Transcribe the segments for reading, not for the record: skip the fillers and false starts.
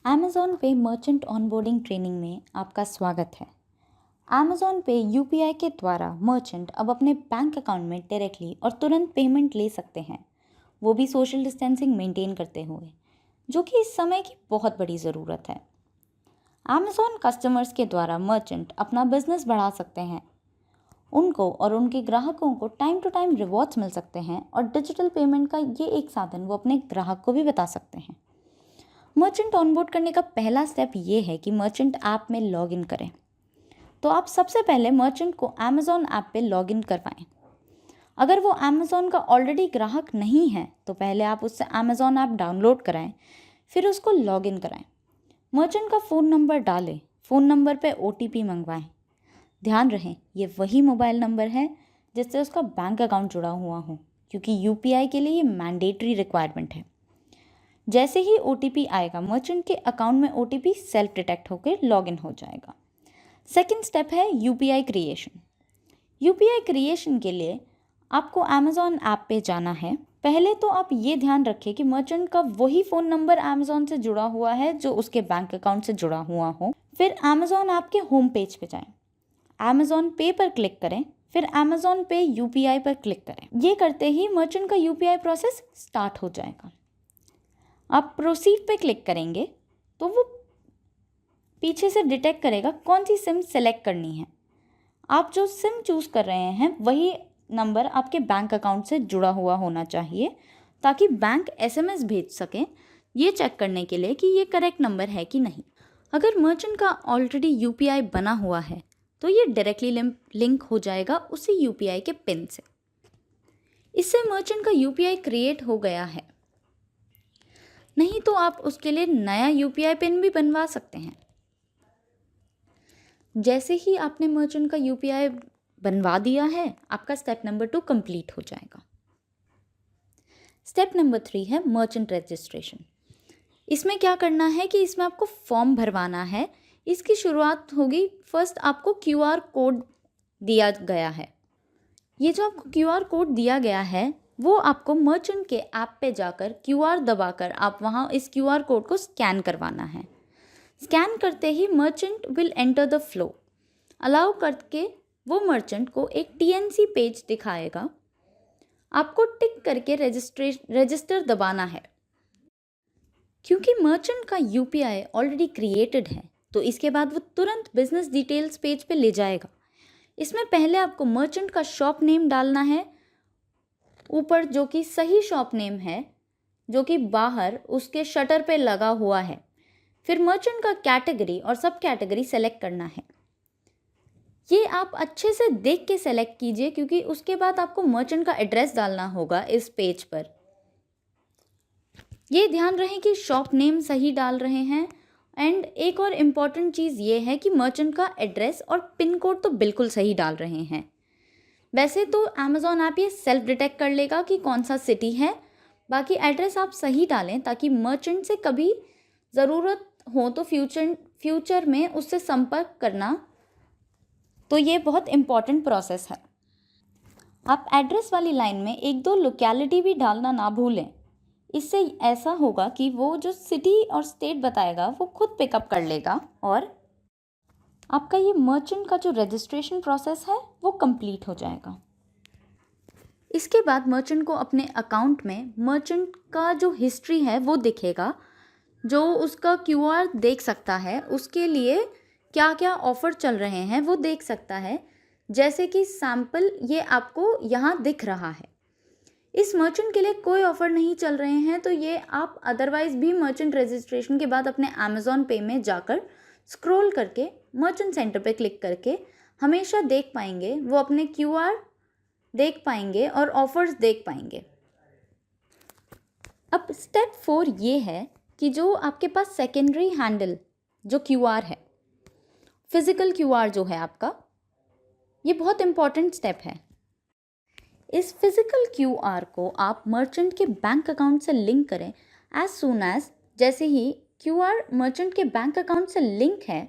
Amazon पे merchant onboarding training में आपका स्वागत है। Amazon पे यूपीआई के द्वारा मर्चेंट अब अपने बैंक अकाउंट में डायरेक्टली और तुरंत पेमेंट ले सकते हैं, वो भी सोशल डिस्टेंसिंग मेंटेन करते हुए, जो कि इस समय की बहुत बड़ी ज़रूरत है। Amazon कस्टमर्स के द्वारा मर्चेंट अपना बिजनेस बढ़ा सकते हैं। उनको और उनके ग्राहकों को टाइम टू टाइम रिवॉर्ड्स मिल सकते हैं और डिजिटल पेमेंट का ये एक साधन वो अपने ग्राहक को भी बता सकते हैं। मर्चेंट ऑनबोर्ड करने का पहला स्टेप ये है कि मर्चेंट ऐप में लॉग इन करें। तो आप सबसे पहले मर्चेंट को अमेज़ॉन ऐप पे लॉग इन करवाएं। अगर वो अमेज़ॉन का ऑलरेडी ग्राहक नहीं है तो पहले आप उससे अमेज़ॉन ऐप डाउनलोड कराएं, फिर उसको लॉग इन कराएं। मर्चेंट का फ़ोन नंबर डालें, फ़ोन नंबर पे ओटीपी मंगवाएं। ध्यान रहे ये वही मोबाइल नंबर है जिससे उसका बैंक अकाउंट जुड़ा हुआ हो, क्योंकि यूपीआई के लिए ये मैंडेटरी रिक्वायरमेंट है। जैसे ही ओटीपी आएगा मर्चेंट के अकाउंट में ओटीपी सेल्फ डिटेक्ट होकर लॉगिन हो जाएगा। सेकंड स्टेप है यूपीआई क्रिएशन। यूपीआई क्रिएशन के लिए आपको अमेज़ॉन ऐप पे जाना है। पहले तो आप ये ध्यान रखें कि मर्चेंट का वही फ़ोन नंबर अमेज़ॉन से जुड़ा हुआ है जो उसके बैंक अकाउंट से जुड़ा हुआ हो। फिर अमेज़ॉन ऐप के होम पेज पे जाएं, अमेज़ॉन पे पर क्लिक करें, फिर अमेज़ॉन पे यूपीआई पर क्लिक करें। ये करते ही मर्चेंट का यूपीआई प्रोसेस स्टार्ट हो जाएगा। आप प्रोसीड पे क्लिक करेंगे तो वो पीछे से डिटेक्ट करेगा कौन सी सिम सेलेक्ट करनी है। आप जो सिम चूज़ कर रहे हैं वही नंबर आपके बैंक अकाउंट से जुड़ा हुआ होना चाहिए, ताकि बैंक एसएमएस भेज सकें ये चेक करने के लिए कि ये करेक्ट नंबर है कि नहीं। अगर मर्चेंट का ऑलरेडी यूपीआई बना हुआ है तो ये डायरेक्टली लिंक हो जाएगा उसी यूपीआई के पिन से। इससे मर्चेंट का यूपीआई क्रिएट हो गया है। नहीं तो आप उसके लिए नया यूपीआई पिन भी बनवा सकते हैं। जैसे ही आपने मर्चेंट का यूपीआई बनवा दिया है, आपका स्टेप नंबर 2 कंप्लीट हो जाएगा। स्टेप नंबर 3 है मर्चेंट रजिस्ट्रेशन। इसमें क्या करना है कि इसमें आपको फॉर्म भरवाना है। इसकी शुरुआत होगी, फर्स्ट आपको क्यूआर कोड दिया गया है। ये जो आपको क्यूआर कोड दिया गया है वो आपको मर्चेंट के ऐप पे जाकर क्यूआर दबाकर आप वहाँ इस क्यूआर कोड को स्कैन करवाना है। स्कैन करते ही merchant will enter the flow. Allow करके वो मर्चेंट को एक टीएनसी पेज दिखाएगा। आपको टिक करके रजिस्टर दबाना है। क्योंकि मर्चेंट का यूपीआई ऑलरेडी क्रिएटेड है तो इसके बाद वो तुरंत बिजनेस डिटेल्स पेज पे ले जाएगा। इसमें पहले आपको मर्चेंट का शॉप नेम डालना है ऊपर, जो कि सही शॉप नेम है, जो कि बाहर उसके शटर पे लगा हुआ है। फिर मर्चेंट का कैटेगरी और सब कैटेगरी सेलेक्ट करना है। ये आप अच्छे से देख के सेलेक्ट कीजिए, क्योंकि उसके बाद आपको मर्चेंट का एड्रेस डालना होगा इस पेज पर। ये ध्यान रहे कि शॉप नेम सही डाल रहे हैं। एंड एक और इम्पॉर्टेंट चीज़ ये है कि मर्चेंट का एड्रेस और पिन कोड तो बिल्कुल सही डाल रहे हैं। वैसे तो अमेज़ॉन ऐप ये सेल्फ डिटेक्ट कर लेगा कि कौन सा सिटी है, बाकी एड्रेस आप सही डालें ताकि मर्चेंट से कभी ज़रूरत हो तो फ्यूचर में उससे संपर्क करना। तो ये बहुत इम्पॉर्टेंट प्रोसेस है। आप एड्रेस वाली लाइन में 1-2 लोकेलिटी भी डालना ना भूलें। इससे ऐसा होगा कि वो जो सिटी और स्टेट बताएगा वो खुद पिकअप कर लेगा और आपका ये मर्चेंट का जो रजिस्ट्रेशन प्रोसेस है वो कंप्लीट हो जाएगा। इसके बाद मर्चेंट को अपने अकाउंट में मर्चेंट का जो हिस्ट्री है वो दिखेगा, जो उसका क्यूआर देख सकता है, उसके लिए क्या क्या ऑफ़र चल रहे हैं वो देख सकता है। जैसे कि सैम्पल ये आपको यहाँ दिख रहा है। इस मर्चेंट के लिए कोई ऑफ़र नहीं चल रहे हैं तो ये आप अदरवाइज़ भी मर्चेंट रजिस्ट्रेशन के बाद अपने अमेज़ॉन पे में जाकर स्क्रॉल करके मर्चेंट सेंटर पे क्लिक करके हमेशा देख पाएंगे। वो अपने क्यूआर देख पाएंगे और ऑफर्स देख पाएंगे। अब स्टेप 4 ये है कि जो आपके पास सेकेंडरी हैंडल जो क्यूआर है, फिजिकल क्यूआर जो है आपका, ये बहुत इंपॉर्टेंट स्टेप है। इस फिजिकल क्यूआर को आप मर्चेंट के बैंक अकाउंट से लिंक करें एज सून एज जैसे ही क्यूआर मर्चेंट के बैंक अकाउंट से लिंक है,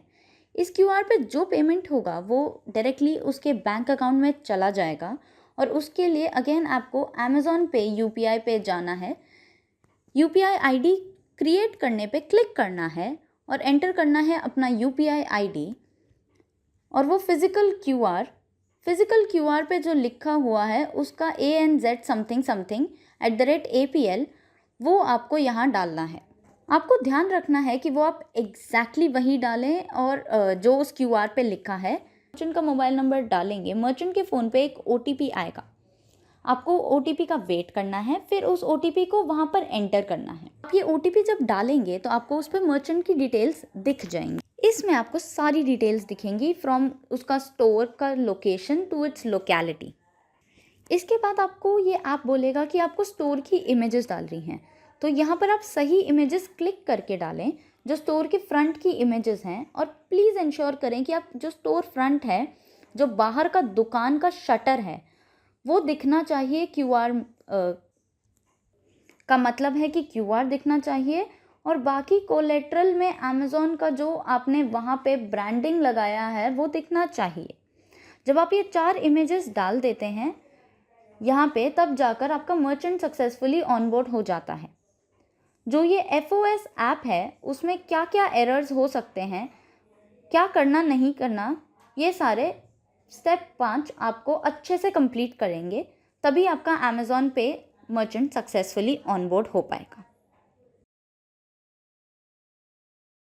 इस क्यूआर पे जो पेमेंट होगा वो डायरेक्टली उसके बैंक अकाउंट में चला जाएगा। और उसके लिए अगेन आपको अमेज़ॉन पे यूपीआई पे जाना है। यूपीआई आईडी क्रिएट करने पे क्लिक करना है और एंटर करना है अपना UPI ID और वो फिज़िकल क्यूआर पे जो लिखा हुआ है उसका ANZ समथिंग समथिंग @APL वो आपको यहाँ डालना है। आपको ध्यान रखना है कि वो आप एग्जैक्टली वही डालें और जो उस क्यूआर पे लिखा है। मर्चेंट का मोबाइल नंबर डालेंगे, मर्चेंट के फ़ोन पे एक OTP आएगा, आपको OTP का वेट करना है, फिर उस OTP को वहाँ पर एंटर करना है। आप ये OTP जब डालेंगे तो आपको उस पर मर्चेंट की डिटेल्स दिख जाएंगी। इसमें आपको सारी डिटेल्स दिखेंगी फ्रॉम उसका स्टोर का लोकेशन टू इट्स लोकेलिटी। इसके बाद आपको ये ऐप बोलेगा कि आपको स्टोर की इमेजेस डालनी हैं, तो यहाँ पर आप सही इमेजेस क्लिक करके डालें जो स्टोर के फ्रंट की इमेजेस हैं। और प्लीज़ इंश्योर करें कि आप जो स्टोर फ्रंट है, जो बाहर का दुकान का शटर है, वो दिखना चाहिए। क्यूआर का मतलब है कि क्यूआर दिखना चाहिए और बाकी कोलेट्रल में अमेज़ॉन का जो आपने वहाँ पे ब्रांडिंग लगाया है वो दिखना चाहिए। जब आप ये 4 इमेजेस डाल देते हैं यहाँ पे, तब जाकर आपका मर्चेंट सक्सेसफुली ऑनबोर्ड हो जाता है। जो ये FOS ऐप है उसमें क्या क्या एरर्स हो सकते हैं, क्या करना नहीं करना, ये सारे स्टेप 5 आपको अच्छे से कंप्लीट करेंगे, तभी आपका अमेज़ॉन पे मर्चेंट सक्सेसफुली ऑनबोर्ड हो पाएगा।